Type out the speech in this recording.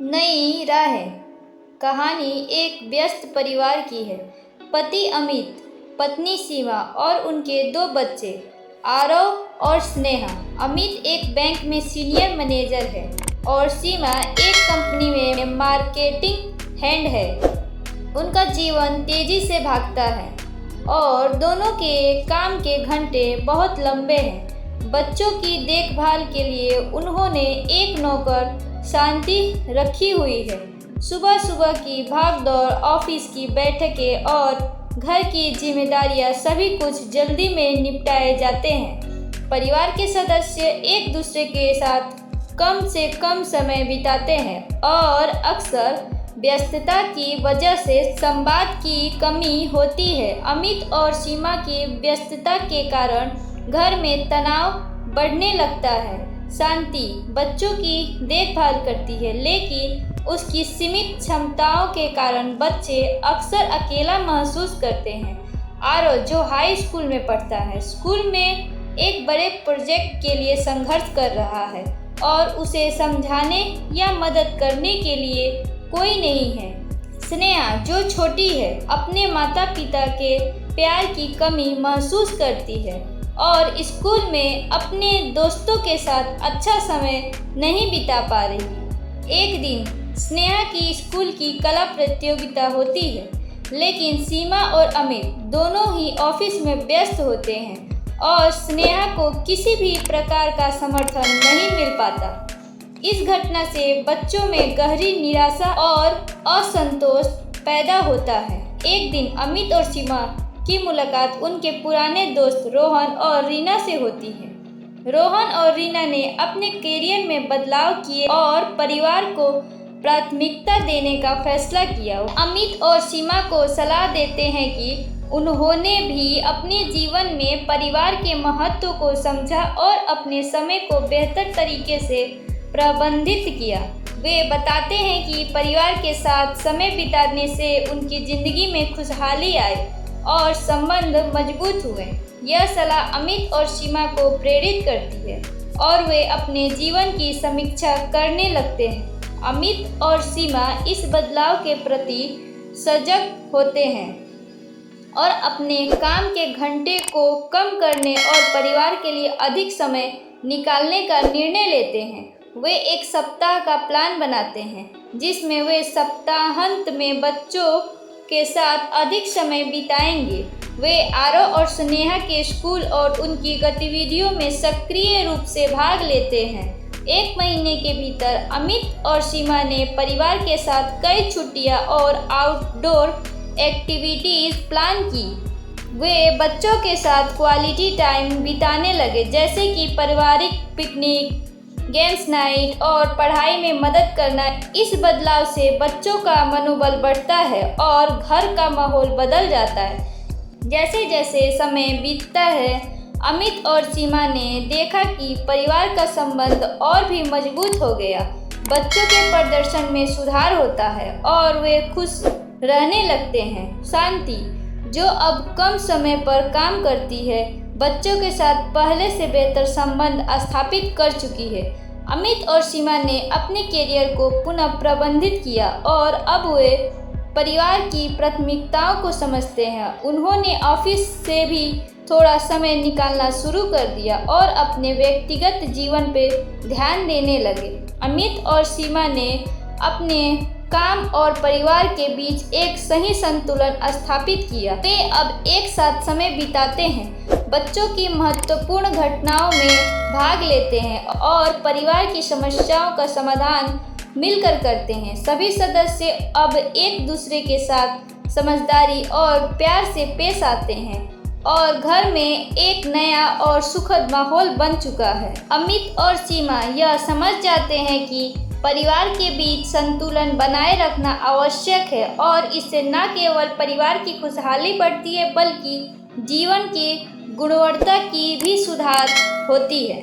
नई राहें। कहानी एक व्यस्त परिवार की है। पति अमित, पत्नी सीमा और उनके दो बच्चे आरव और स्नेहा। अमित एक बैंक में सीनियर मैनेजर है और सीमा एक कंपनी में मार्केटिंग हेड है। उनका जीवन तेजी से भागता है और दोनों के काम के घंटे बहुत लंबे हैं। बच्चों की देखभाल के लिए उन्होंने एक नौकर शांति रखी हुई है। सुबह सुबह की भागदौड़, ऑफिस की बैठकें और घर की जिम्मेदारियां सभी कुछ जल्दी में निपटाए जाते हैं। परिवार के सदस्य एक दूसरे के साथ कम से कम समय बिताते हैं और अक्सर व्यस्तता की वजह से संवाद की कमी होती है। अमित और सीमा की व्यस्तता के कारण घर में तनाव बढ़ने लगता है। शांति बच्चों की देखभाल करती है, लेकिन उसकी सीमित क्षमताओं के कारण बच्चे अक्सर अकेला महसूस करते हैं। आरव, जो हाई स्कूल में पढ़ता है, स्कूल में एक बड़े प्रोजेक्ट के लिए संघर्ष कर रहा है और उसे समझाने या मदद करने के लिए कोई नहीं है। स्नेहा, जो छोटी है, अपने माता पिता के प्यार की कमी महसूस करती है और स्कूल में अपने दोस्तों के साथ अच्छा समय नहीं बिता पा रही। एक दिन स्नेहा की स्कूल की कला प्रतियोगिता होती है, लेकिन सीमा और अमित दोनों ही ऑफिस में व्यस्त होते हैं और स्नेहा को किसी भी प्रकार का समर्थन नहीं मिल पाता। इस घटना से बच्चों में गहरी निराशा और असंतोष पैदा होता है। एक दिन अमित और सीमा की मुलाकात उनके पुराने दोस्त रोहन और रीना से होती है। रोहन और रीना ने अपने करियर में बदलाव किए और परिवार को प्राथमिकता देने का फैसला किया। अमित और सीमा को सलाह देते हैं कि उन्होंने भी अपने जीवन में परिवार के महत्व को समझा और अपने समय को बेहतर तरीके से प्रबंधित किया। वे बताते हैं कि परिवार के साथ समय बिताने से उनकी जिंदगी में खुशहाली आई और संबंध मजबूत हुए। यह सलाह अमित और सीमा को प्रेरित करती है और वे अपने जीवन की समीक्षा करने लगते हैं। अमित और सीमा इस बदलाव के प्रति सजग होते हैं और अपने काम के घंटे को कम करने और परिवार के लिए अधिक समय निकालने का निर्णय लेते हैं। वे एक सप्ताह का प्लान बनाते हैं जिसमें वे सप्ताहांत में बच्चों के साथ अधिक समय बिताएंगे। वे आरव और स्नेहा के स्कूल और उनकी गतिविधियों में सक्रिय रूप से भाग लेते हैं। एक महीने के भीतर अमित और सीमा ने परिवार के साथ कई छुट्टियां और आउटडोर एक्टिविटीज प्लान की। वे बच्चों के साथ क्वालिटी टाइम बिताने लगे, जैसे कि पारिवारिक पिकनिक, गेम्स नाइट और पढ़ाई में मदद करना। इस बदलाव से बच्चों का मनोबल बढ़ता है और घर का माहौल बदल जाता है। जैसे जैसे समय बीतता है, अमित और सीमा ने देखा कि परिवार का संबंध और भी मजबूत हो गया। बच्चों के प्रदर्शन में सुधार होता है और वे खुश रहने लगते हैं। शांति, जो अब कम समय पर काम करती है, बच्चों के साथ पहले से बेहतर संबंध स्थापित कर चुकी है। अमित और सीमा ने अपने करियर को पुनः प्रबंधित किया और अब वे परिवार की प्राथमिकताओं को समझते हैं। उन्होंने ऑफिस से भी थोड़ा समय निकालना शुरू कर दिया और अपने व्यक्तिगत जीवन पर ध्यान देने लगे। अमित और सीमा ने अपने काम और परिवार के बीच एक सही संतुलन स्थापित किया। वे अब एक साथ समय बिताते हैं, बच्चों की महत्वपूर्ण घटनाओं में भाग लेते हैं और परिवार की समस्याओं का समाधान मिलकर करते हैं। सभी सदस्य अब एक दूसरे के साथ समझदारी और प्यार से पेश आते हैं और घर में एक नया और सुखद माहौल बन चुका है। अमित और सीमा यह समझ जाते हैं कि परिवार के बीच संतुलन बनाए रखना आवश्यक है और इससे न केवल परिवार की खुशहाली बढ़ती है, बल्कि जीवन की गुणवत्ता की भी सुधार होती है।